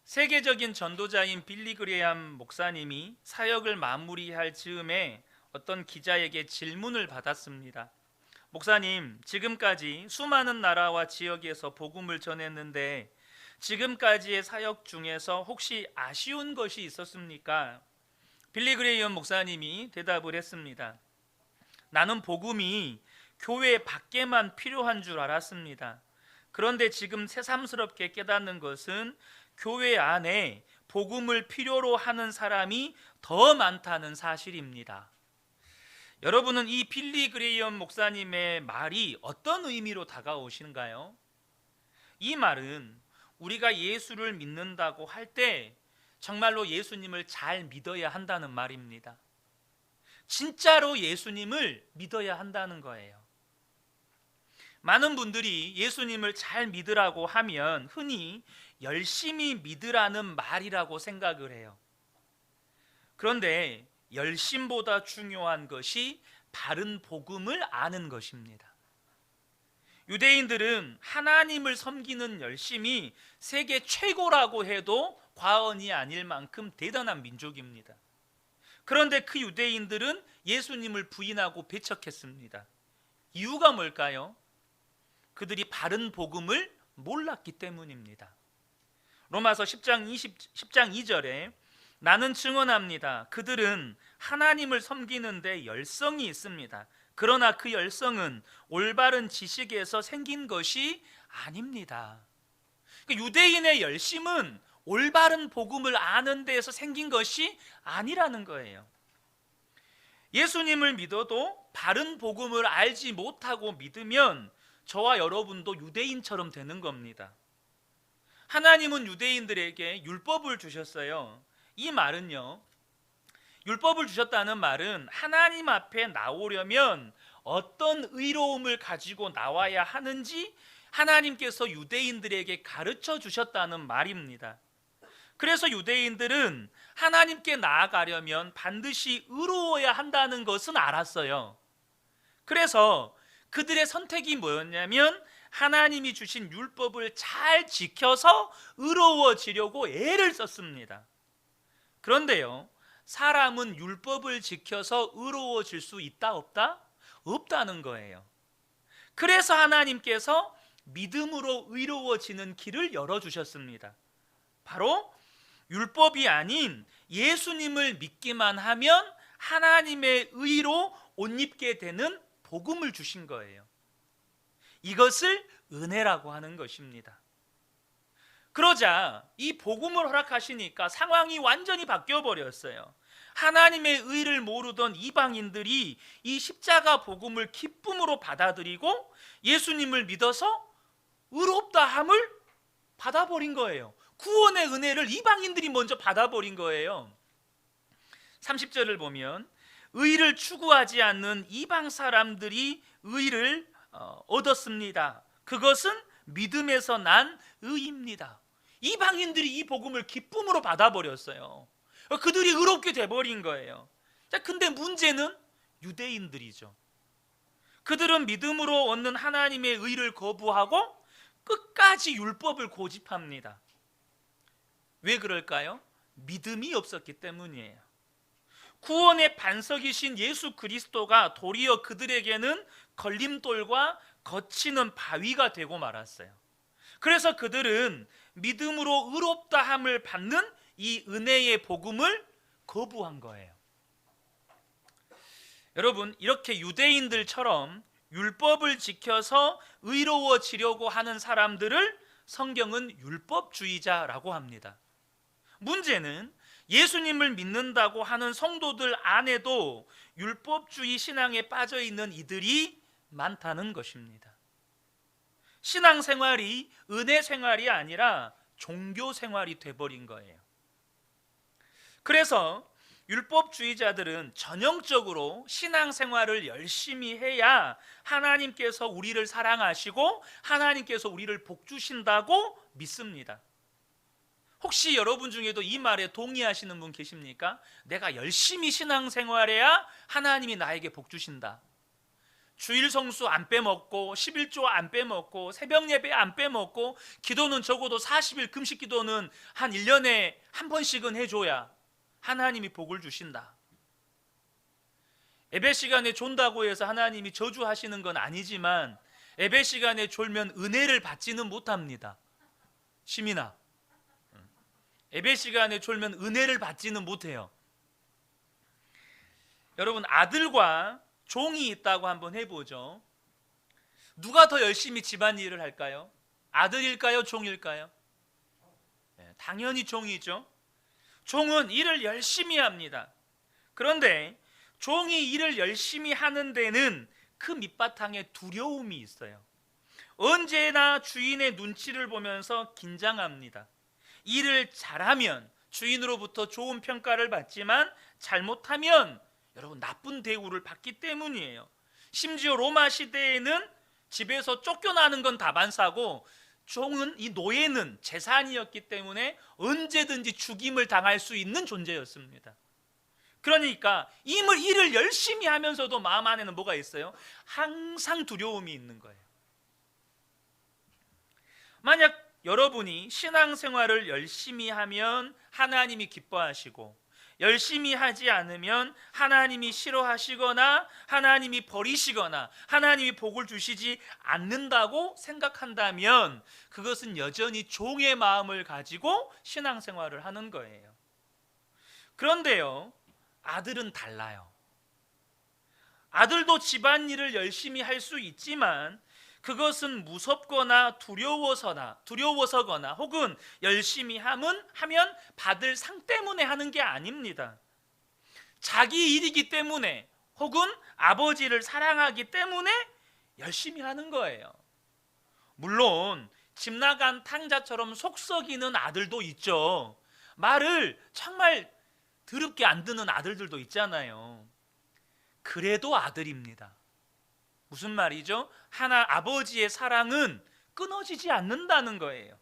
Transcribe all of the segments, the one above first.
세계적인 전도자인 빌리 그레이엄 목사님이 사역을 마무리할 즈음에 어떤 기자에게 질문을 받았습니다. 목사님, 지금까지 수많은 나라와 지역에서 복음을 전했는데 지금까지의 사역 중에서 혹시 아쉬운 것이 있었습니까? 빌리 그레이엄 목사님이 대답을 했습니다. 나는 복음이 교회 밖에만 필요한 줄 알았습니다. 그런데 지금 새삼스럽게 깨닫는 것은 교회 안에 복음을 필요로 하는 사람이 더 많다는 사실입니다. 여러분은 이 빌리 그레이엄 목사님의 말이 어떤 의미로 다가오시는가요? 이 말은 우리가 예수를 믿는다고 할 때 정말로 예수님을 잘 믿어야 한다는 말입니다. 진짜로 예수님을 믿어야 한다는 거예요. 많은 분들이 예수님을 잘 믿으라고 하면 흔히 열심히 믿으라는 말이라고 생각을 해요. 그런데 열심보다 중요한 것이 바른 복음을 아는 것입니다. 유대인들은 하나님을 섬기는 열심이 세계 최고라고 해도 과언이 아닐 만큼 대단한 민족입니다. 그런데 그 유대인들은 예수님을 부인하고 배척했습니다. 이유가 뭘까요? 그들이 바른 복음을 몰랐기 때문입니다. 로마서 10장 2절에 나는 증언합니다. 그들은 하나님을 섬기는데 열성이 있습니다. 그러나 그 열성은 올바른 지식에서 생긴 것이 아닙니다. 유대인의 열심은 올바른 복음을 아는 데에서 생긴 것이 아니라는 거예요. 예수님을 믿어도 바른 복음을 알지 못하고 믿으면 저와 여러분도 유대인처럼 되는 겁니다. 하나님은 유대인들에게 율법을 주셨어요. 이 말은요, 율법을 주셨다는 말은 하나님 앞에 나오려면 어떤 의로움을 가지고 나와야 하는지 하나님께서 유대인들에게 가르쳐 주셨다는 말입니다. 그래서 유대인들은 하나님께 나아가려면 반드시 의로워야 한다는 것은 알았어요. 그래서 그들의 선택이 뭐였냐면 하나님이 주신 율법을 잘 지켜서 의로워지려고 애를 썼습니다. 그런데요, 사람은 율법을 지켜서 의로워질 수 있다 없다? 없다는 거예요. 그래서 하나님께서 믿음으로 의로워지는 길을 열어주셨습니다. 바로 율법이 아닌 예수님을 믿기만 하면 하나님의 의로 옷 입게 되는 복음을 주신 거예요. 이것을 은혜라고 하는 것입니다. 그러자 이 복음을 허락하시니까 상황이 완전히 바뀌어 버렸어요. 하나님의 의를 모르던 이방인들이 이 십자가 복음을 기쁨으로 받아들이고 예수님을 믿어서 의롭다 함을 받아버린 거예요. 구원의 은혜를 이방인들이 먼저 받아버린 거예요. 30절을 보면 의를 추구하지 않는 이방 사람들이 의를 얻었습니다. 그것은 믿음에서 난 의입니다. 이방인들이 이 복음을 기쁨으로 받아버렸어요. 그들이 의롭게 돼버린 거예요. 자, 근데 문제는 유대인들이죠. 그들은 믿음으로 얻는 하나님의 의를 거부하고 끝까지 율법을 고집합니다. 왜 그럴까요? 믿음이 없었기 때문이에요. 구원의 반석이신 예수 그리스도가 도리어 그들에게는 걸림돌과 거치는 바위가 되고 말았어요. 그래서 그들은 믿음으로 의롭다함을 받는 이 은혜의 복음을 거부한 거예요. 여러분, 이렇게 유대인들처럼 율법을 지켜서 의로워지려고 하는 사람들을 성경은 율법주의자라고 합니다. 문제는 예수님을 믿는다고 하는 성도들 안에도 율법주의 신앙에 빠져 있는 이들이 많다는 것입니다. 신앙생활이 은혜 생활이 아니라 종교 생활이 돼버린 거예요. 그래서 율법주의자들은 전형적으로 신앙생활을 열심히 해야 하나님께서 우리를 사랑하시고 하나님께서 우리를 복주신다고 믿습니다. 혹시 여러분 중에도 이 말에 동의하시는 분 계십니까? 내가 열심히 신앙생활해야 하나님이 나에게 복주신다. 주일 성수 안 빼먹고 11조 안 빼먹고 새벽 예배 안 빼먹고 기도는 적어도 40일 금식 기도는 한 1년에 한 번씩은 해줘야 하나님이 복을 주신다. 예배 시간에 존다고 해서 하나님이 저주하시는 건 아니지만 예배 시간에 졸면 은혜를 받지는 못합니다. 시민아, 예배 시간에 졸면 은혜를 받지는 못해요. 여러분, 아들과 종이 있다고 한번 해보죠. 누가 더 열심히 집안일을 할까요? 아들일까요? 종일까요? 당연히 종이죠. 종은 일을 열심히 합니다. 그런데 종이 일을 열심히 하는 데는 그 밑바탕에 두려움이 있어요. 언제나 주인의 눈치를 보면서 긴장합니다. 일을 잘하면 주인으로부터 좋은 평가를 받지만 잘못하면 여러분 나쁜 대우를 받기 때문이에요. 심지어 로마 시대에는 집에서 쫓겨나는 건 다반사고 종은, 이 노예는 재산이었기 때문에 언제든지 죽임을 당할 수 있는 존재였습니다. 그러니까 일을 열심히 하면서도 마음 안에는 뭐가 있어요? 항상 두려움이 있는 거예요. 만약 여러분이 신앙생활을 열심히 하면 하나님이 기뻐하시고 열심히 하지 않으면 하나님이 싫어하시거나 하나님이 버리시거나 하나님이 복을 주시지 않는다고 생각한다면 그것은 여전히 종의 마음을 가지고 신앙생활을 하는 거예요. 그런데요, 아들은 달라요. 아들도 집안일을 열심히 할 수 있지만 그것은 무섭거나 두려워서거나 혹은 열심히 하면 받을 상 때문에 하는 게 아닙니다. 자기 일이기 때문에 혹은 아버지를 사랑하기 때문에 열심히 하는 거예요. 물론 집 나간 탕자처럼 속 썩이는 아들도 있죠. 말을 정말 더럽게 안 듣는 아들들도 있잖아요. 그래도 아들입니다. 무슨 말이죠? 아버지의 사랑은 끊어지지 않는다는 거예요.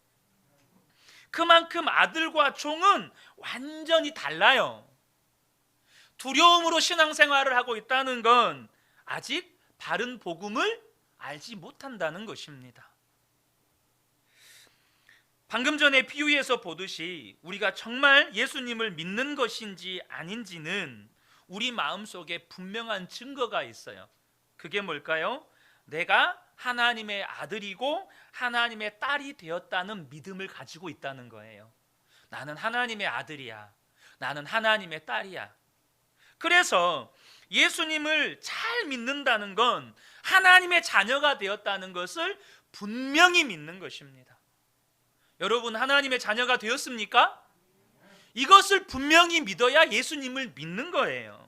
그만큼 아들과 종은 완전히 달라요. 두려움으로 신앙생활을 하고 있다는 건 아직 바른 복음을 알지 못한다는 것입니다. 방금 전에 비유에서 보듯이 우리가 정말 예수님을 믿는 것인지 아닌지는 우리 마음속에 분명한 증거가 있어요. 그게 뭘까요? 내가 하나님의 아들이고 하나님의 딸이 되었다는 믿음을 가지고 있다는 거예요. 나는 하나님의 아들이야. 나는 하나님의 딸이야. 그래서 예수님을 잘 믿는다는 건 하나님의 자녀가 되었다는 것을 분명히 믿는 것입니다. 여러분, 하나님의 자녀가 되었습니까? 이것을 분명히 믿어야 예수님을 믿는 거예요.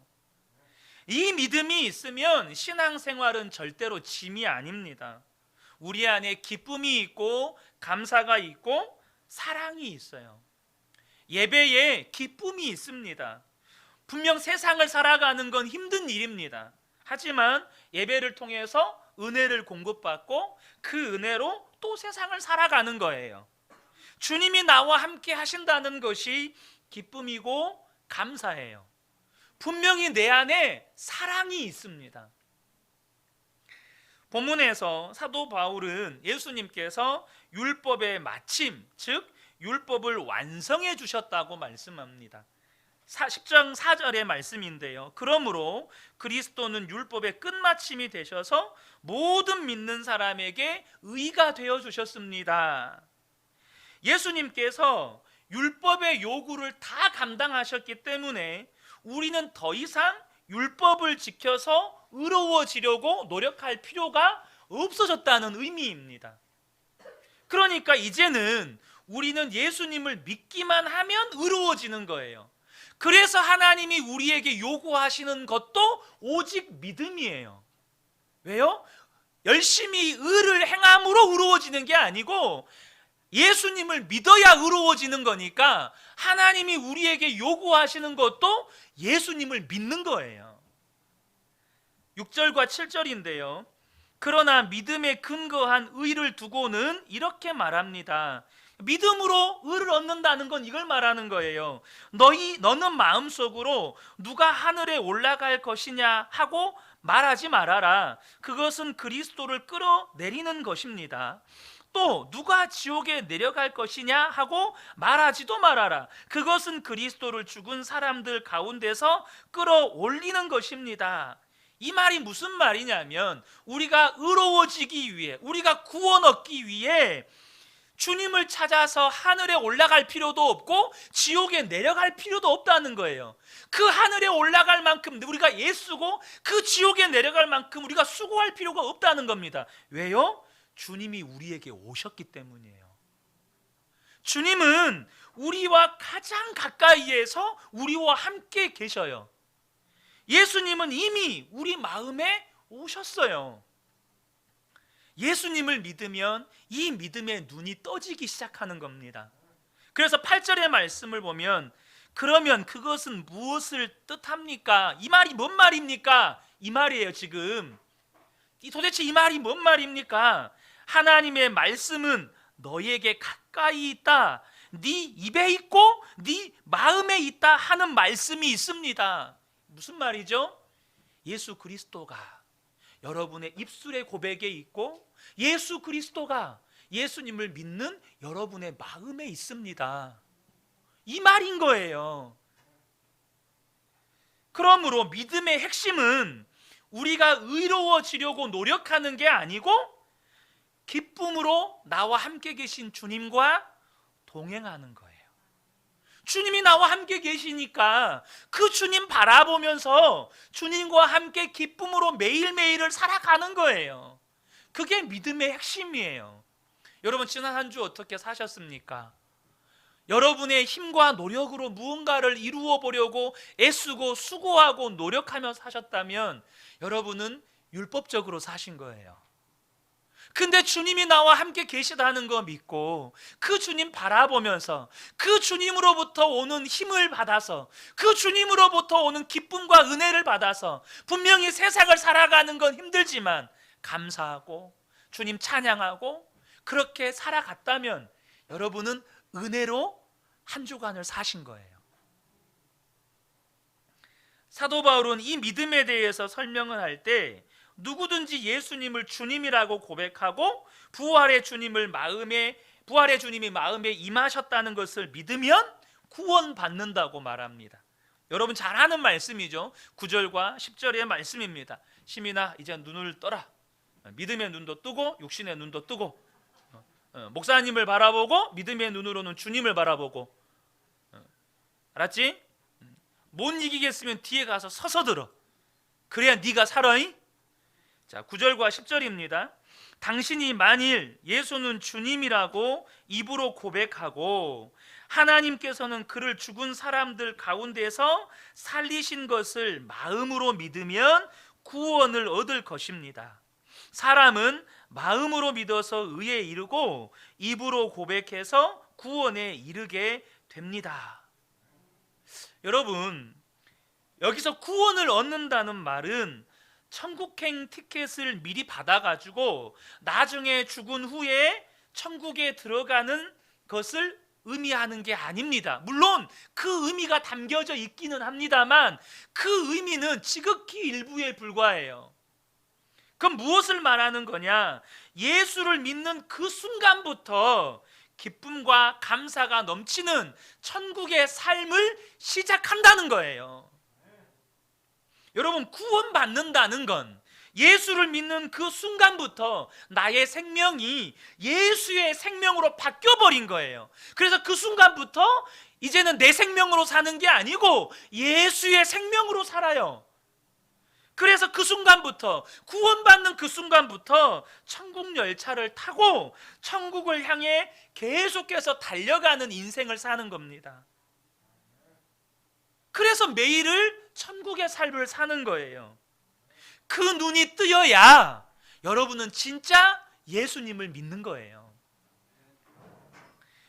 이 믿음이 있으면 신앙생활은 절대로 짐이 아닙니다. 우리 안에 기쁨이 있고 감사가 있고 사랑이 있어요. 예배에 기쁨이 있습니다. 분명 세상을 살아가는 건 힘든 일입니다. 하지만 예배를 통해서 은혜를 공급받고 그 은혜로 또 세상을 살아가는 거예요. 주님이 나와 함께 하신다는 것이 기쁨이고 감사해요. 분명히 내 안에 사랑이 있습니다. 본문에서 사도 바울은 예수님께서 율법의 마침, 즉 율법을 완성해 주셨다고 말씀합니다. 10장 4절의 말씀인데요. 그러므로 그리스도는 율법의 끝마침이 되셔서 모든 믿는 사람에게 의가 되어 주셨습니다. 예수님께서 율법의 요구를 다 감당하셨기 때문에 우리는 더 이상 율법을 지켜서 의로워지려고 노력할 필요가 없어졌다는 의미입니다. 그러니까 이제는 우리는 예수님을 믿기만 하면 의로워지는 거예요. 그래서 하나님이 우리에게 요구하시는 것도 오직 믿음이에요. 왜요? 열심히 의를 행함으로 의로워지는 게 아니고 예수님을 믿어야 의로워지는 거니까 하나님이 우리에게 요구하시는 것도 예수님을 믿는 거예요. 6절과 7절인데요. 그러나 믿음에 근거한 의를 두고는 이렇게 말합니다. 믿음으로 의를 얻는다는 건 이걸 말하는 거예요. 너는 마음속으로 누가 하늘에 올라갈 것이냐 하고 말하지 말아라. 그것은 그리스도를 끌어내리는 것입니다. 또 누가 지옥에 내려갈 것이냐 하고 말하지도 말아라. 그것은 그리스도를 죽은 사람들 가운데서 끌어올리는 것입니다. 이 말이 무슨 말이냐면 우리가 의로워지기 위해, 우리가 구원 얻기 위해 주님을 찾아서 하늘에 올라갈 필요도 없고 지옥에 내려갈 필요도 없다는 거예요. 그 하늘에 올라갈 만큼 우리가 예수고 그 지옥에 내려갈 만큼 우리가 수고할 필요가 없다는 겁니다. 왜요? 주님이 우리에게 오셨기 때문이에요. 주님은 우리와 가장 가까이에서 우리와 함께 계셔요. 예수님은 이미 우리 마음에 오셨어요. 예수님을 믿으면 이 믿음의 눈이 떠지기 시작하는 겁니다. 그래서 8절의 말씀을 보면 그러면 그것은 무엇을 뜻합니까? 이 말이 뭔 말입니까? 이 말이에요. 지금 도대체 이 말이 뭔 말입니까? 하나님의 말씀은 너희에게 가까이 있다, 네 입에 있고 네 마음에 있다 하는 말씀이 있습니다. 무슨 말이죠? 예수 그리스도가 여러분의 입술의 고백에 있고 예수 그리스도가 예수님을 믿는 여러분의 마음에 있습니다. 이 말인 거예요. 그러므로 믿음의 핵심은 우리가 의로워지려고 노력하는 게 아니고 기쁨으로 나와 함께 계신 주님과 동행하는 거예요. 주님이 나와 함께 계시니까 그 주님 바라보면서 주님과 함께 기쁨으로 매일매일을 살아가는 거예요. 그게 믿음의 핵심이에요. 여러분 지난 한 주 어떻게 사셨습니까? 여러분의 힘과 노력으로 무언가를 이루어 보려고 애쓰고 수고하고 노력하며 사셨다면 여러분은 율법적으로 사신 거예요. 근데 주님이 나와 함께 계시다는 거 믿고 그 주님 바라보면서 그 주님으로부터 오는 힘을 받아서 그 주님으로부터 오는 기쁨과 은혜를 받아서 분명히 세상을 살아가는 건 힘들지만 감사하고 주님 찬양하고 그렇게 살아갔다면 여러분은 은혜로 한 주간을 사신 거예요. 사도 바울은 이 믿음에 대해서 설명을 할 때 누구든지 예수님을 주님이라고 고백하고 부활의 주님이 마음에 임하셨다는 것을 믿으면 구원받는다고 말합니다. 여러분 잘 아는 말씀이죠. 9절과 10절의 말씀입니다. 시민아 이제 눈을 떠라. 믿음의 눈도 뜨고 육신의 눈도 뜨고 목사님을 바라보고 믿음의 눈으로는 주님을 바라보고 알았지? 못 이기겠으면 뒤에 가서 서서 들어. 그래야 네가 살아잉? 자, 9절과 10절입니다. 당신이 만일 예수는 주님이라고 입으로 고백하고 하나님께서는 그를 죽은 사람들 가운데서 살리신 것을 마음으로 믿으면 구원을 얻을 것입니다. 사람은 마음으로 믿어서 의에 이르고 입으로 고백해서 구원에 이르게 됩니다. 여러분, 여기서 구원을 얻는다는 말은 천국행 티켓을 미리 받아가지고 나중에 죽은 후에 천국에 들어가는 것을 의미하는 게 아닙니다. 물론 그 의미가 담겨져 있기는 합니다만 그 의미는 지극히 일부에 불과해요. 그럼 무엇을 말하는 거냐? 예수를 믿는 그 순간부터 기쁨과 감사가 넘치는 천국의 삶을 시작한다는 거예요. 여러분 구원받는다는 건 예수를 믿는 그 순간부터 나의 생명이 예수의 생명으로 바뀌어버린 거예요. 그래서 그 순간부터 이제는 내 생명으로 사는 게 아니고 예수의 생명으로 살아요. 그래서 그 순간부터 구원받는 그 순간부터 천국 열차를 타고 천국을 향해 계속해서 달려가는 인생을 사는 겁니다. 그래서 매일을 천국의 삶을 사는 거예요. 그 눈이 뜨여야 여러분은 진짜 예수님을 믿는 거예요.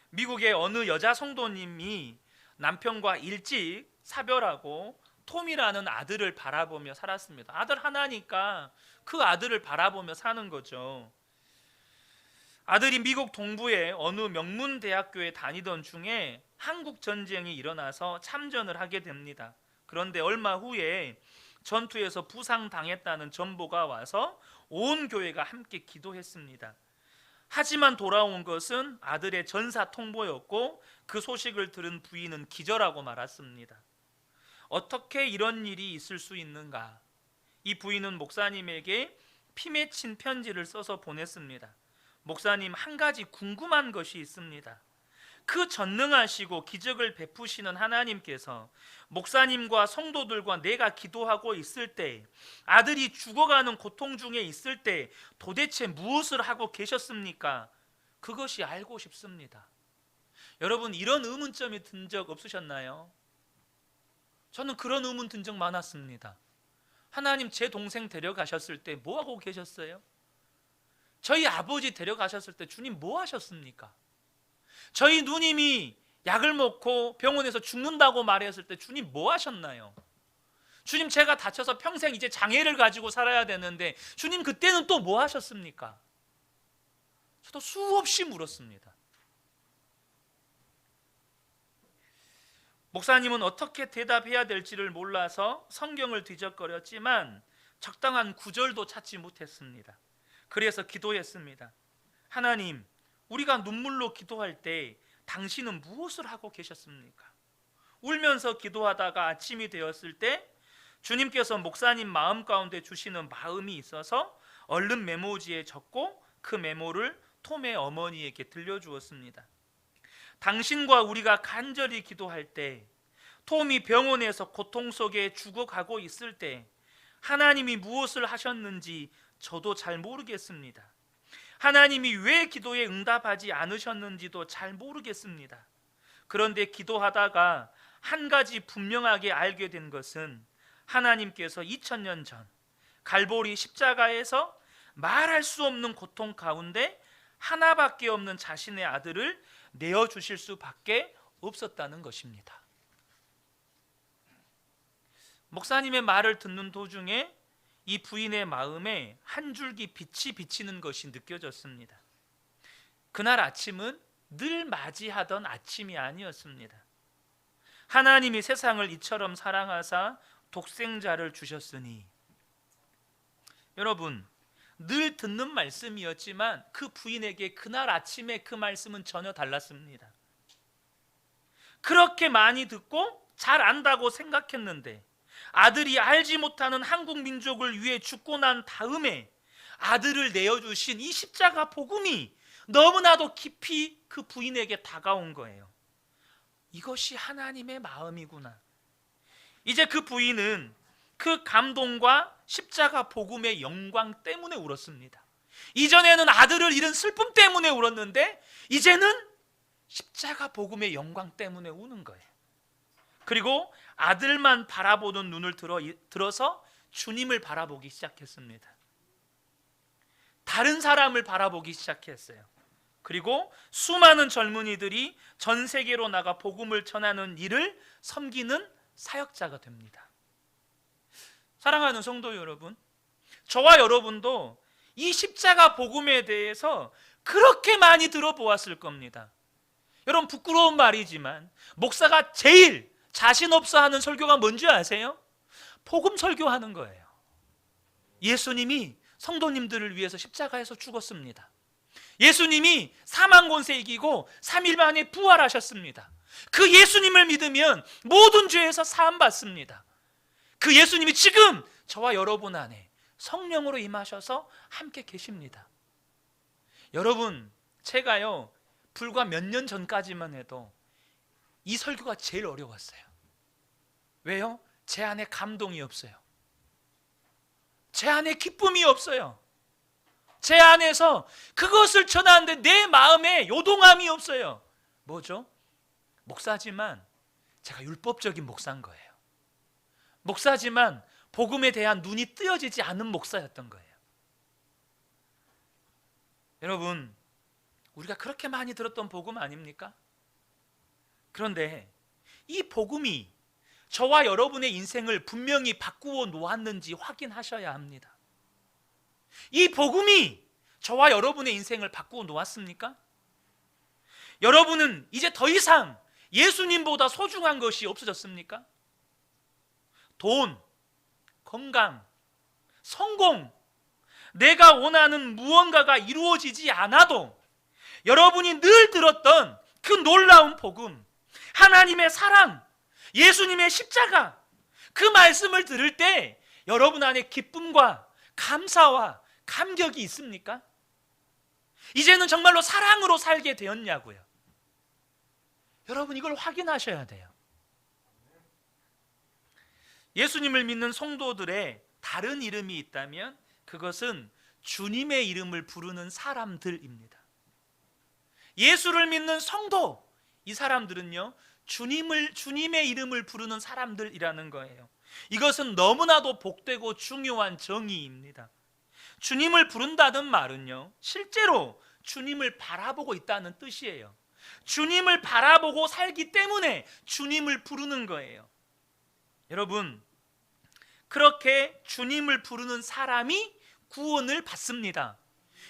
미국의 어느 여자 성도님이 남편과 일찍 사별하고 톰이라는 아들을 바라보며 살았습니다. 아들 하나니까 그 아들을 바라보며 사는 거죠. 아들이 미국 동부의 어느 명문 대학교에 다니던 중에 한국 전쟁이 일어나서 참전을 하게 됩니다. 그런데 얼마 후에 전투에서 부상당했다는 전보가 와서 온 교회가 함께 기도했습니다. 하지만 돌아온 것은 아들의 전사 통보였고 그 소식을 들은 부인은 기절하고 말았습니다. 어떻게 이런 일이 있을 수 있는가? 이 부인은 목사님에게 피 맺힌 편지를 써서 보냈습니다. 목사님, 한 가지 궁금한 것이 있습니다. 그 전능하시고 기적을 베푸시는 하나님께서 목사님과 성도들과 내가 기도하고 있을 때, 아들이 죽어가는 고통 중에 있을 때 도대체 무엇을 하고 계셨습니까? 그것이 알고 싶습니다. 여러분, 이런 의문점이 든 적 없으셨나요? 저는 그런 의문 든 적 많았습니다. 하나님, 제 동생 데려가셨을 때 뭐 하고 계셨어요? 저희 아버지 데려가셨을 때 주님 뭐 하셨습니까? 저희 누님이 약을 먹고 병원에서 죽는다고 말했을 때 주님 뭐 하셨나요? 주님, 제가 다쳐서 평생 이제 장애를 가지고 살아야 되는데 주님 그때는 또 뭐 하셨습니까? 저도 수없이 물었습니다. 목사님은 어떻게 대답해야 될지를 몰라서 성경을 뒤적거렸지만 적당한 구절도 찾지 못했습니다. 그래서 기도했습니다. 하나님, 우리가 눈물로 기도할 때 당신은 무엇을 하고 계셨습니까? 울면서 기도하다가 아침이 되었을 때 주님께서 목사님 마음 가운데 주시는 마음이 있어서 얼른 메모지에 적고 그 메모를 톰의 어머니에게 들려주었습니다. 당신과 우리가 간절히 기도할 때, 톰이 병원에서 고통 속에 죽어가고 있을 때 하나님이 무엇을 하셨는지 저도 잘 모르겠습니다. 하나님이 왜 기도에 응답하지 않으셨는지도 잘 모르겠습니다. 그런데 기도하다가 한 가지 분명하게 알게 된 것은 하나님께서 2000년 전 갈보리 십자가에서 말할 수 없는 고통 가운데 하나밖에 없는 자신의 아들을 내어주실 수밖에 없었다는 것입니다. 목사님의 말을 듣는 도중에 이 부인의 마음에 한 줄기 빛이 비치는 것이 느껴졌습니다. 그날 아침은 늘 맞이하던 아침이 아니었습니다. 하나님이 세상을 이처럼 사랑하사 독생자를 주셨으니, 여러분, 늘 듣는 말씀이었지만 그 부인에게 그날 아침에 그 말씀은 전혀 달랐습니다. 그렇게 많이 듣고 잘 안다고 생각했는데 아들이 알지 못하는 한국 민족을 위해 죽고 난 다음에 아들을 내어주신 이 십자가 복음이 너무나도 깊이 그 부인에게 다가온 거예요. 이것이 하나님의 마음이구나. 이제 그 부인은 그 감동과 십자가 복음의 영광 때문에 울었습니다. 이전에는 아들을 잃은 슬픔 때문에 울었는데 이제는 십자가 복음의 영광 때문에 우는 거예요. 그리고 아들만 바라보는 눈을 들어서 주님을 바라보기 시작했습니다. 다른 사람을 바라보기 시작했어요. 그리고 수많은 젊은이들이 전 세계로 나가 복음을 전하는 일을 섬기는 사역자가 됩니다. 사랑하는 성도 여러분, 저와 여러분도 이 십자가 복음에 대해서 그렇게 많이 들어보았을 겁니다. 여러분, 부끄러운 말이지만 목사가 제일 자신 없어 하는 설교가 뭔지 아세요? 복음 설교하는 거예요. 예수님이 성도님들을 위해서 십자가에서 죽었습니다. 예수님이 사망 권세 이기고 3일 만에 부활하셨습니다. 그 예수님을 믿으면 모든 죄에서 사함 받습니다. 그 예수님이 지금 저와 여러분 안에 성령으로 임하셔서 함께 계십니다. 여러분, 제가요 불과 몇 년 전까지만 해도 이 설교가 제일 어려웠어요. 왜요? 제 안에 감동이 없어요. 제 안에 기쁨이 없어요. 제 안에서 그것을 전하는데 내 마음에 요동함이 없어요. 뭐죠? 목사지만 제가 율법적인 목사인 거예요. 목사지만 복음에 대한 눈이 뜨여지지 않은 목사였던 거예요. 여러분, 우리가 그렇게 많이 들었던 복음 아닙니까? 그런데 이 복음이 저와 여러분의 인생을 분명히 바꾸어 놓았는지 확인하셔야 합니다. 이 복음이 저와 여러분의 인생을 바꾸어 놓았습니까? 여러분은 이제 더 이상 예수님보다 소중한 것이 없어졌습니까? 돈, 건강, 성공, 내가 원하는 무언가가 이루어지지 않아도 여러분이 늘 들었던 그 놀라운 복음, 하나님의 사랑, 예수님의 십자가, 그 말씀을 들을 때 여러분 안에 기쁨과 감사와 감격이 있습니까? 이제는 정말로 사랑으로 살게 되었냐고요. 여러분, 이걸 확인하셔야 돼요. 예수님을 믿는 성도들의 다른 이름이 있다면 그것은 주님의 이름을 부르는 사람들입니다. 예수를 믿는 성도, 이 사람들은요, 주님의 이름을 부르는 사람들이라는 거예요. 이것은 너무나도 복되고 중요한 정의입니다. 주님을 부른다는 말은요, 실제로 주님을 바라보고 있다는 뜻이에요. 주님을 바라보고 살기 때문에 주님을 부르는 거예요. 여러분, 그렇게 주님을 부르는 사람이 구원을 받습니다.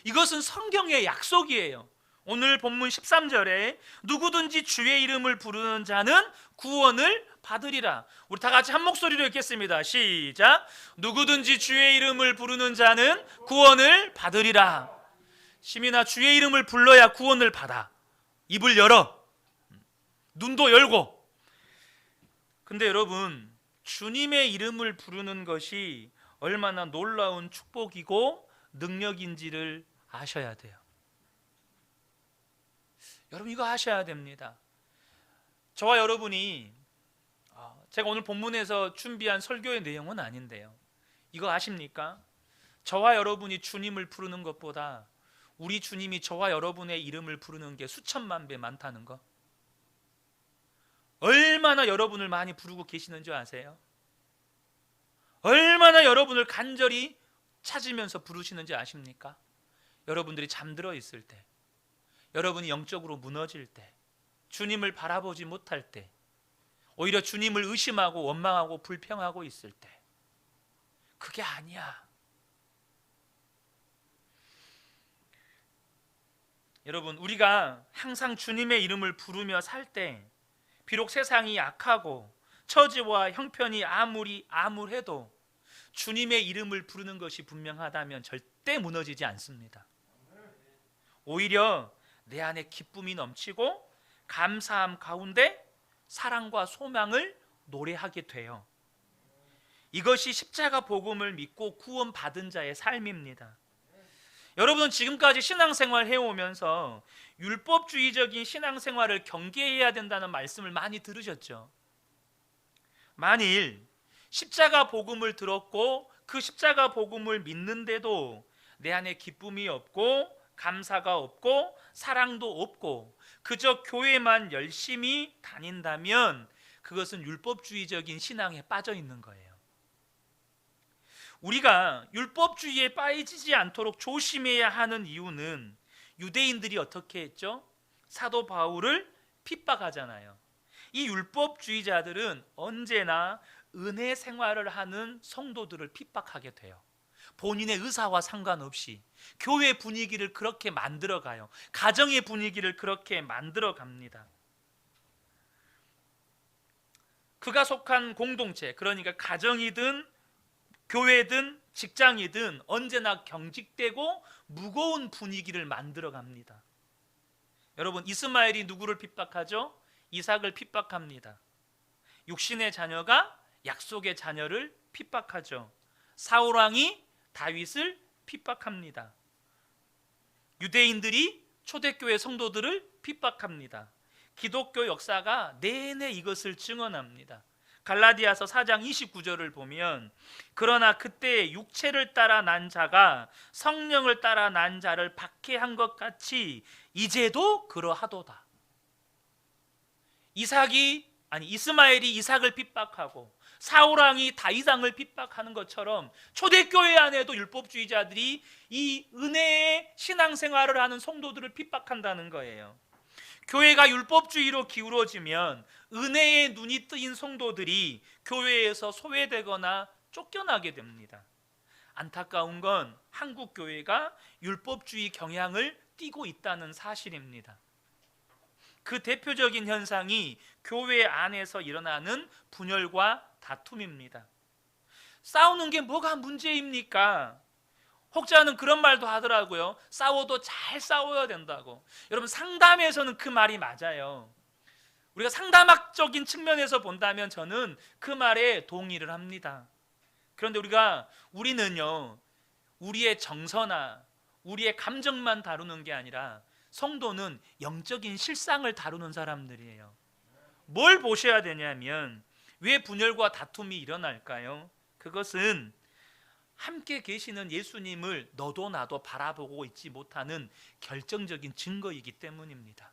이것은 성경의 약속이에요. 오늘 본문 13절에 누구든지 주의 이름을 부르는 자는 구원을 받으리라. 우리 다 같이 한 목소리로 읽겠습니다. 시작. 누구든지 주의 이름을 부르는 자는 구원을 받으리라. 시민아, 주의 이름을 불러야 구원을 받아. 입을 열어, 눈도 열고. 근데 여러분, 주님의 이름을 부르는 것이 얼마나 놀라운 축복이고 능력인지를 아셔야 돼요. 여러분, 이거 아셔야 됩니다. 저와 여러분이, 제가 오늘 본문에서 준비한 설교의 내용은 아닌데요, 이거 아십니까? 저와 여러분이 주님을 부르는 것보다 우리 주님이 저와 여러분의 이름을 부르는 게 수천만 배 많다는 거. 얼마나 여러분을 많이 부르고 계시는 줄 아세요? 얼마나 여러분을 간절히 찾으면서 부르시는지 아십니까? 여러분들이 잠들어 있을 때, 여러분이 영적으로 무너질 때, 주님을 바라보지 못할 때, 오히려 주님을 의심하고 원망하고 불평하고 있을 때, 그게 아니야. 여러분, 우리가 항상 주님의 이름을 부르며 살 때, 비록 세상이 악하고 처지와 형편이 아무리 암울해도 주님의 이름을 부르는 것이 분명하다면 절대 무너지지 않습니다. 오히려 내 안에 기쁨이 넘치고 감사함 가운데 사랑과 소망을 노래하게 돼요. 이것이 십자가 복음을 믿고 구원받은 자의 삶입니다. 여러분은 지금까지 신앙생활 해오면서 율법주의적인 신앙생활을 경계해야 된다는 말씀을 많이 들으셨죠. 만일 십자가 복음을 들었고 그 십자가 복음을 믿는데도 내 안에 기쁨이 없고 감사가 없고 사랑도 없고 그저 교회만 열심히 다닌다면 그것은 율법주의적인 신앙에 빠져 있는 거예요. 우리가 율법주의에 빠지지 않도록 조심해야 하는 이유는 유대인들이 어떻게 했죠? 사도 바울을 핍박하잖아요. 이 율법주의자들은 언제나 은혜 생활을 하는 성도들을 핍박하게 돼요. 본인의 의사와 상관없이 교회 분위기를 그렇게 만들어가요. 가정의 분위기를 그렇게 만들어갑니다. 그가 속한 공동체, 그러니까 가정이든 교회든 직장이든 언제나 경직되고 무거운 분위기를 만들어갑니다. 여러분, 이스마엘이 누구를 핍박하죠? 이삭을 핍박합니다. 육신의 자녀가 약속의 자녀를 핍박하죠. 사울왕이 다윗을 핍박합니다. 유대인들이 초대교회 성도들을 핍박합니다. 기독교 역사가 내내 이것을 증언합니다. 갈라디아서 4장 29절을 보면 그러나 그때 육체를 따라 난 자가 성령을 따라 난 자를 박해한 것 같이 이제도 그러하도다. 이스마엘이 이삭을 핍박하고 사울왕이 다윗왕을 핍박하는 것처럼 초대교회 안에도 율법주의자들이 이 은혜의 신앙생활을 하는 성도들을 핍박한다는 거예요. 교회가 율법주의로 기울어지면 은혜의 눈이 뜨인 성도들이 교회에서 소외되거나 쫓겨나게 됩니다. 안타까운 건 한국 교회가 율법주의 경향을 띠고 있다는 사실입니다. 그 대표적인 현상이 교회 안에서 일어나는 분열과 다툼입니다. 싸우는 게 뭐가 문제입니까? 혹자는 그런 말도 하더라고요. 싸워도 잘 싸워야 된다고. 여러분, 상담에서는 그 말이 맞아요. 우리가 상담학적인 측면에서 본다면 저는 그 말에 동의를 합니다. 그런데 우리는요, 우리의 정서나 우리의 감정만 다루는 게 아니라 성도는 영적인 실상을 다루는 사람들이에요. 뭘 보셔야 되냐면, 왜 분열과 다툼이 일어날까요? 그것은 함께 계시는 예수님을 너도 나도 바라보고 있지 못하는 결정적인 증거이기 때문입니다.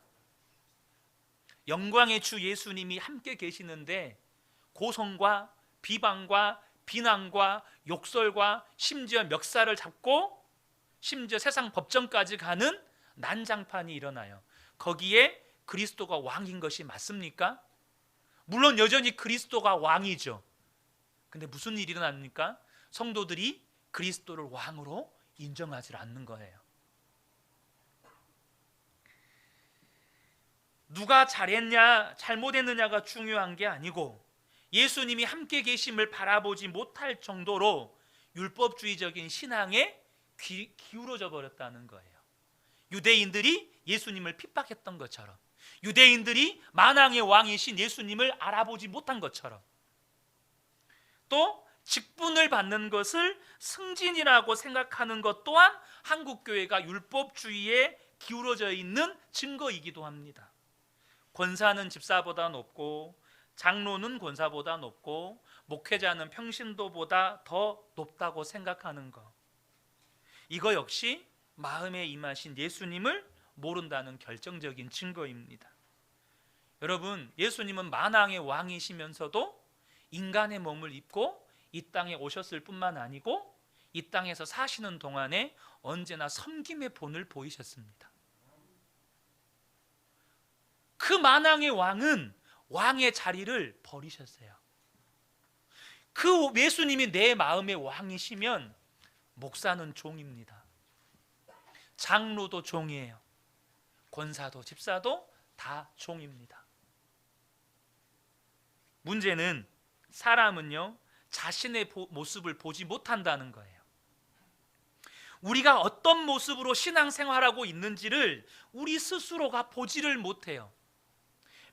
영광의 주 예수님이 함께 계시는데 고성과 비방과 비난과 욕설과 심지어 멱살을 잡고 심지어 세상 법정까지 가는 난장판이 일어나요. 거기에 그리스도가 왕인 것이 맞습니까? 물론 여전히 그리스도가 왕이죠. 근데 무슨 일이 일어납니까? 성도들이 그리스도를 왕으로 인정하지 않는 거예요. 누가 잘했냐 잘못했느냐가 중요한 게 아니고 예수님이 함께 계심을 바라보지 못할 정도로 율법주의적인 신앙에 기울어져 버렸다는 거예요. 유대인들이 예수님을 핍박했던 것처럼, 유대인들이 만왕의 왕이신 예수님을 알아보지 못한 것처럼, 또 직분을 받는 것을 승진이라고 생각하는 것 또한 한국교회가 율법주의에 기울어져 있는 증거이기도 합니다. 권사는 집사보다 높고 장로는 권사보다 높고 목회자는 평신도보다 더 높다고 생각하는 것, 이거 역시 마음에 임하신 예수님을 모른다는 결정적인 증거입니다. 여러분, 예수님은 만왕의 왕이시면서도 인간의 몸을 입고 이 땅에 오셨을 뿐만 아니고 이 땅에서 사시는 동안에 언제나 섬김의 본을 보이셨습니다. 그 만왕의 왕은 왕의 자리를 버리셨어요. 그 예수님이 내 마음의 왕이시면 목사는 종입니다. 장로도 종이에요. 권사도 집사도 다 종입니다. 문제는 사람은요, 자신의 모습을 보지 못한다는 거예요. 우리가 어떤 모습으로 신앙생활하고 있는지를 우리 스스로가 보지를 못해요.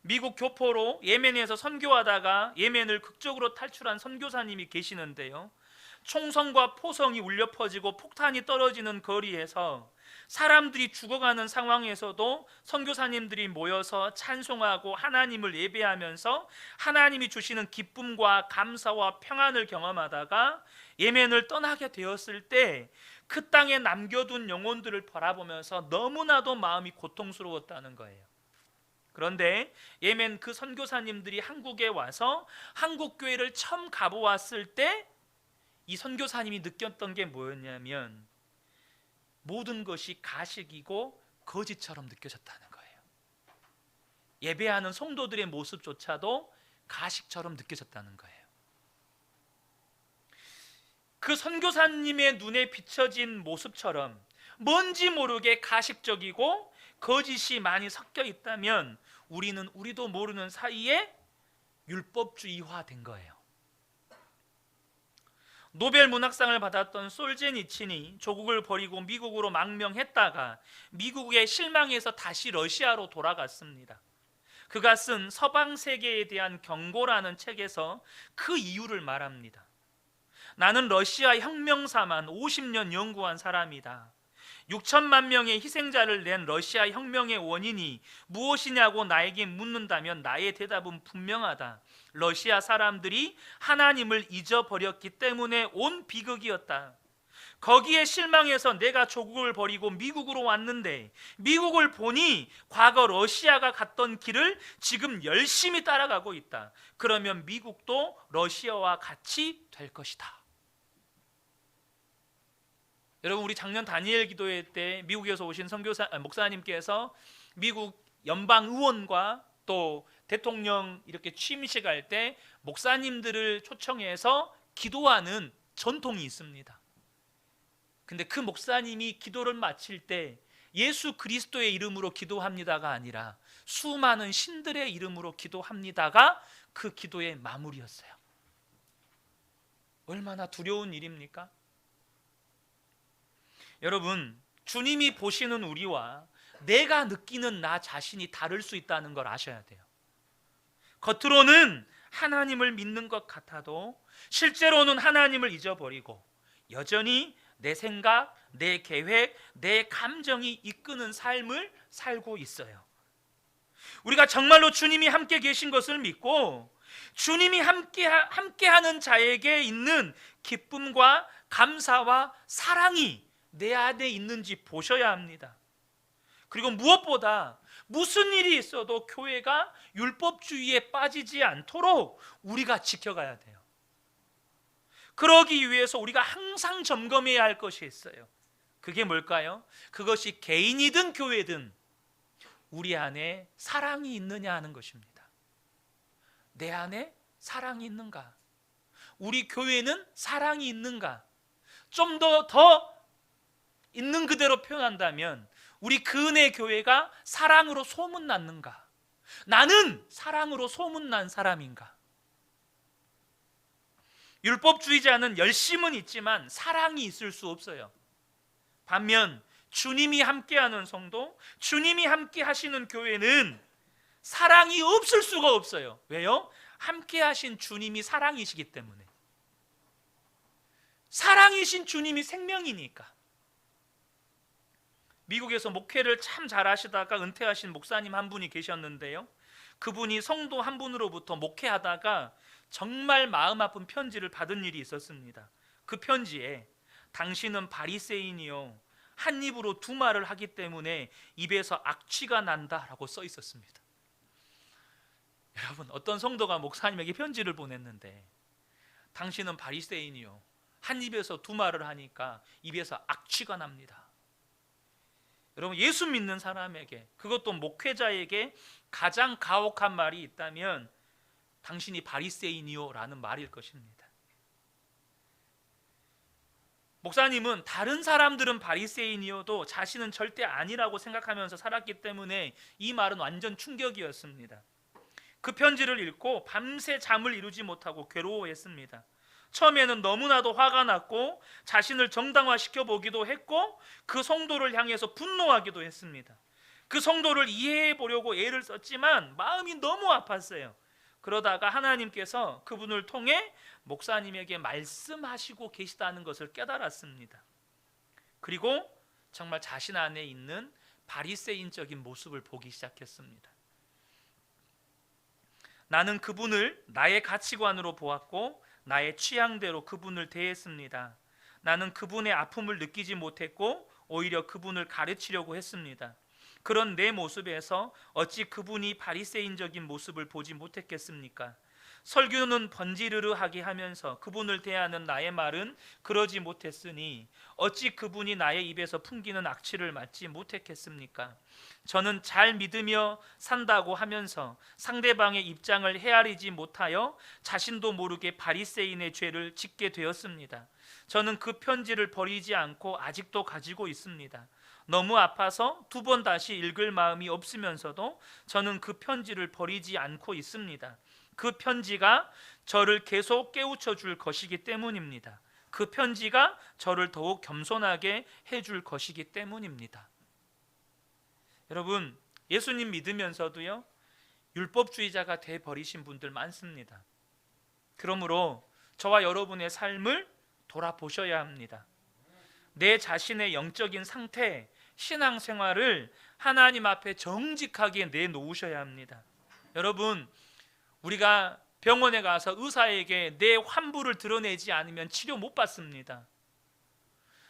미국 교포로 예멘에서 선교하다가 예멘을 극적으로 탈출한 선교사님이 계시는데요, 총성과 포성이 울려 퍼지고 폭탄이 떨어지는 거리에서 사람들이 죽어가는 상황에서도 선교사님들이 모여서 찬송하고 하나님을 예배하면서 하나님이 주시는 기쁨과 감사와 평안을 경험하다가 예멘을 떠나게 되었을 때 그 땅에 남겨둔 영혼들을 바라보면서 너무나도 마음이 고통스러웠다는 거예요. 그런데 예멘 그 선교사님들이 한국에 와서 한국 교회를 처음 가보았을 때 이 선교사님이 느꼈던 게 뭐였냐면 모든 것이 가식이고 거짓처럼 느껴졌다는 거예요. 예배하는 성도들의 모습조차도 가식처럼 느껴졌다는 거예요. 그 선교사님의 눈에 비춰진 모습처럼 뭔지 모르게 가식적이고 거짓이 많이 섞여 있다면 우리는 우리도 모르는 사이에 율법주의화된 거예요. 노벨 문학상을 받았던 솔제니친이 조국을 버리고 미국으로 망명했다가 미국에 실망해서 다시 러시아로 돌아갔습니다. 그가 쓴 서방 세계에 대한 경고라는 책에서 그 이유를 말합니다. 나는 러시아 혁명사만 50년 연구한 사람이다. 6천만 명의 희생자를 낸 러시아 혁명의 원인이 무엇이냐고 나에게 묻는다면 나의 대답은 분명하다. 러시아 사람들이 하나님을 잊어버렸기 때문에 온 비극이었다. 거기에 실망해서 내가 조국을 버리고 미국으로 왔는데 미국을 보니 과거 러시아가 갔던 길을 지금 열심히 따라가고 있다. 그러면 미국도 러시아와 같이 될 것이다. 여러분, 우리 작년 다니엘 기도회 때 미국에서 오신 목사님께서 미국 연방 의원과 또 대통령 이렇게 취임식 할 때 목사님들을 초청해서 기도하는 전통이 있습니다. 근데 그 목사님이 기도를 마칠 때 예수 그리스도의 이름으로 기도합니다가 아니라 수많은 신들의 이름으로 기도합니다가 그 기도의 마무리였어요. 얼마나 두려운 일입니까? 여러분, 주님이 보시는 우리와 내가 느끼는 나 자신이 다를 수 있다는 걸 아셔야 돼요. 겉으로는 하나님을 믿는 것 같아도 실제로는 하나님을 잊어버리고 여전히 내 생각, 내 계획, 내 감정이 이끄는 삶을 살고 있어요. 우리가 정말로 주님이 함께 계신 것을 믿고 주님이 함께하는 자에게 있는 기쁨과 감사와 사랑이 내 안에 있는지 보셔야 합니다. 그리고 무엇보다 무슨 일이 있어도 교회가 율법주의에 빠지지 않도록 우리가 지켜가야 돼요. 그러기 위해서 우리가 항상 점검해야 할 것이 있어요. 그게 뭘까요? 그것이 개인이든 교회든 우리 안에 사랑이 있느냐 하는 것입니다. 내 안에 사랑이 있는가? 우리 교회는 사랑이 있는가? 좀 더 있는 그대로 표현한다면 우리 그 은혜 교회가 사랑으로 소문났는가? 나는 사랑으로 소문난 사람인가? 율법주의자는 열심은 있지만 사랑이 있을 수 없어요. 반면 주님이 함께하는 성도, 주님이 함께 하시는 교회는 사랑이 없을 수가 없어요. 왜요? 함께 하신 주님이 사랑이시기 때문에. 사랑이신 주님이 생명이니까. 미국에서 목회를 참 잘하시다가 은퇴하신 목사님 한 분이 계셨는데요, 그분이 성도 한 분으로부터 목회하다가 정말 마음 아픈 편지를 받은 일이 있었습니다. 그 편지에 당신은 바리새인이요 한 입으로 두 말을 하기 때문에 입에서 악취가 난다라고 써 있었습니다. 여러분, 어떤 성도가 목사님에게 편지를 보냈는데 당신은 바리새인이요 한 입에서 두 말을 하니까 입에서 악취가 납니다. 여러분, 예수 믿는 사람에게, 그것도 목회자에게 가장 가혹한 말이 있다면 당신이 바리새인이요 라는 말일 것입니다. 목사님은 다른 사람들은 바리새인이어도 자신은 절대 아니라고 생각하면서 살았기 때문에 이 말은 완전 충격이었습니다. 그 편지를 읽고 밤새 잠을 이루지 못하고 괴로워했습니다. 처음에는 너무나도 화가 났고 자신을 정당화시켜 보기도 했고 그 성도를 향해서 분노하기도 했습니다. 그 성도를 이해해 보려고 애를 썼지만 마음이 너무 아팠어요. 그러다가 하나님께서 그분을 통해 목사님에게 말씀하시고 계시다는 것을 깨달았습니다. 그리고 정말 자신 안에 있는 바리새인적인 모습을 보기 시작했습니다. 나는 그분을 나의 가치관으로 보았고 나의 취향대로 그분을 대했습니다. 나는 그분의 아픔을 느끼지 못했고 오히려 그분을 가르치려고 했습니다. 그런 내 모습에서 어찌 그분이 바리새인적인 모습을 보지 못했겠습니까? 설교는 번지르르하게 하면서 그분을 대하는 나의 말은 그러지 못했으니 어찌 그분이 나의 입에서 풍기는 악취를 맡지 못했겠습니까? 저는 잘 믿으며 산다고 하면서 상대방의 입장을 헤아리지 못하여 자신도 모르게 바리새인의 죄를 짓게 되었습니다. 저는 그 편지를 버리지 않고 아직도 가지고 있습니다. 너무 아파서 두 번 다시 읽을 마음이 없으면서도 저는 그 편지를 버리지 않고 있습니다. 그 편지가 저를 계속 깨우쳐 줄 것이기 때문입니다. 그 편지가 저를 더욱 겸손하게 해줄 것이기 때문입니다. 여러분, 예수님 믿으면서도요 율법주의자가 돼버리신 분들 많습니다. 그러므로 저와 여러분의 삶을 돌아보셔야 합니다. 내 자신의 영적인 상태, 신앙생활을 하나님 앞에 정직하게 내놓으셔야 합니다. 여러분, 우리가 병원에 가서 의사에게 내 환부를 드러내지 않으면 치료 못 받습니다.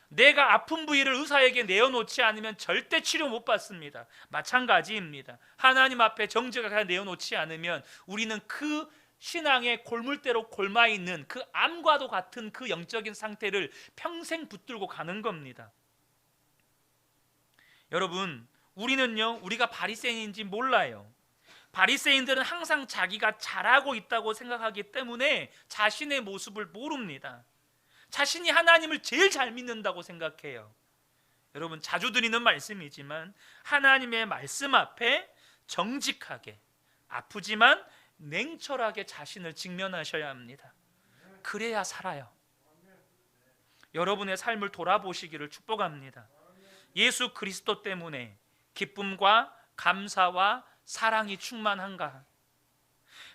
내가 아픈 부위를 의사에게 내어놓지 않으면 절대 치료 못 받습니다. 마찬가지입니다. 하나님 앞에 정직하게 내어놓지 않으면 우리는 그 신앙의 골물대로 골마 있는 그 암과도 같은 그 영적인 상태를 평생 붙들고 가는 겁니다. 여러분, 우리는요 우리가 바리새인인지 몰라요. 바리새인들은 항상 자기가 잘하고 있다고 생각하기 때문에 자신의 모습을 모릅니다. 자신이 하나님을 제일 잘 믿는다고 생각해요. 여러분, 자주 드리는 말씀이지만 하나님의 말씀 앞에 정직하게, 아프지만 냉철하게 자신을 직면하셔야 합니다. 그래야 살아요. 여러분의 삶을 돌아보시기를 축복합니다. 예수 그리스도 때문에 기쁨과 감사와 사랑이 충만한가?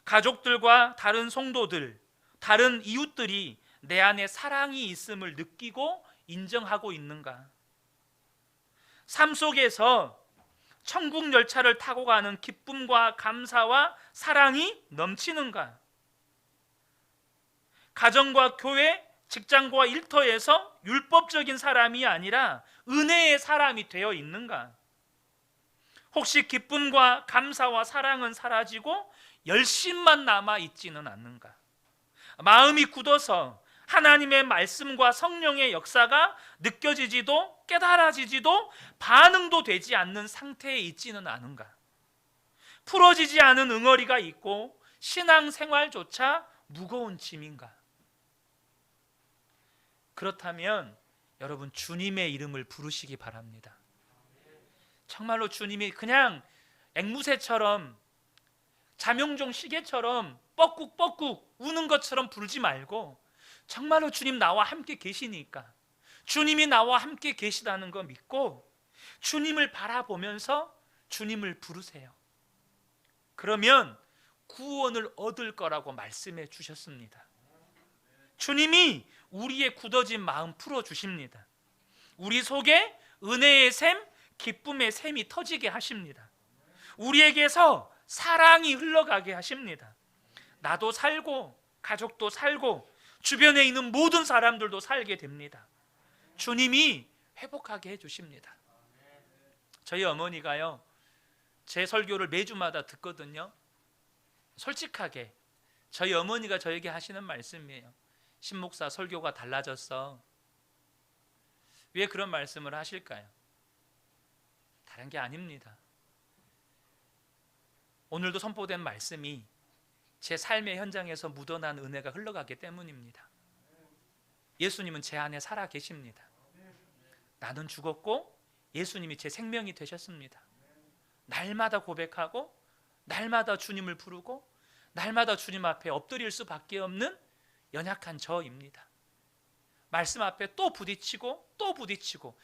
가족들과 다른 성도들, 다른 이웃들이 내 안에 사랑이 있음을 느끼고 인정하고 있는가? 삶 속에서 천국 열차를 타고 가는 기쁨과 감사와 사랑이 넘치는가? 가정과 교회, 직장과 일터에서 율법적인 사람이 아니라 은혜의 사람이 되어 있는가? 혹시 기쁨과 감사와 사랑은 사라지고 열심만 남아 있지는 않는가? 마음이 굳어서 하나님의 말씀과 성령의 역사가 느껴지지도 깨달아지지도 반응도 되지 않는 상태에 있지는 않은가? 풀어지지 않은 응어리가 있고 신앙생활조차 무거운 짐인가? 그렇다면 여러분 주님의 이름을 부르시기 바랍니다. 정말로 주님이 그냥 앵무새처럼 자명종 시계처럼 뻐꾹뻐꾹 우는 것처럼 부르지 말고 정말로 주님 나와 함께 계시니까 주님이 나와 함께 계시다는 거 믿고 주님을 바라보면서 주님을 부르세요. 그러면 구원을 얻을 거라고 말씀해 주셨습니다. 주님이 우리의 굳어진 마음 풀어주십니다. 우리 속에 은혜의 샘, 기쁨의 샘이 터지게 하십니다. 우리에게서 사랑이 흘러가게 하십니다. 나도 살고 가족도 살고 주변에 있는 모든 사람들도 살게 됩니다. 주님이 회복하게 해주십니다. 저희 어머니가요, 제 설교를 매주마다 듣거든요. 솔직하게 저희 어머니가 저에게 하시는 말씀이에요. 신목사 설교가 달라졌어. 왜 그런 말씀을 하실까요? 다른 게 아닙니다. 오늘도 선포된 말씀이 제 삶의 현장에서 묻어난 은혜가 흘러가기 때문입니다. 예수님은 제 안에 살아 계십니다. 나는 죽었고 예수님이 제 생명이 되셨습니다. 날마다 고백하고 날마다 주님을 부르고 날마다 주님 앞에 엎드릴 수밖에 없는 연약한 저입니다. 말씀 앞에 또 부딪히고 또 부딪히고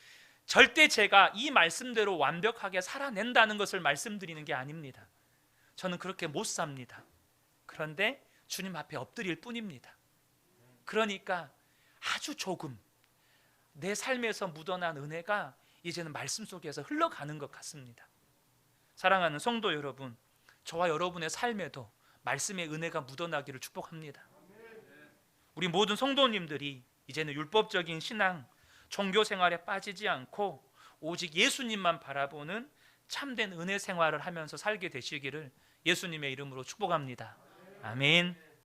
절대 제가 이 말씀대로 완벽하게 살아낸다는 것을 말씀드리는 게 아닙니다. 저는 그렇게 못 삽니다. 그런데 주님 앞에 엎드릴 뿐입니다. 그러니까 아주 조금 내 삶에서 묻어난 은혜가 이제는 말씀 속에서 흘러가는 것 같습니다. 사랑하는 성도 여러분, 저와 여러분의 삶에도 말씀의 은혜가 묻어나기를 축복합니다. 우리 모든 성도님들이 이제는 율법적인 신앙, 종교 생활에 빠지지 않고 오직 예수님만 바라보는 참된 은혜 생활을 하면서 살게 되시기를 예수님의 이름으로 축복합니다. 아멘.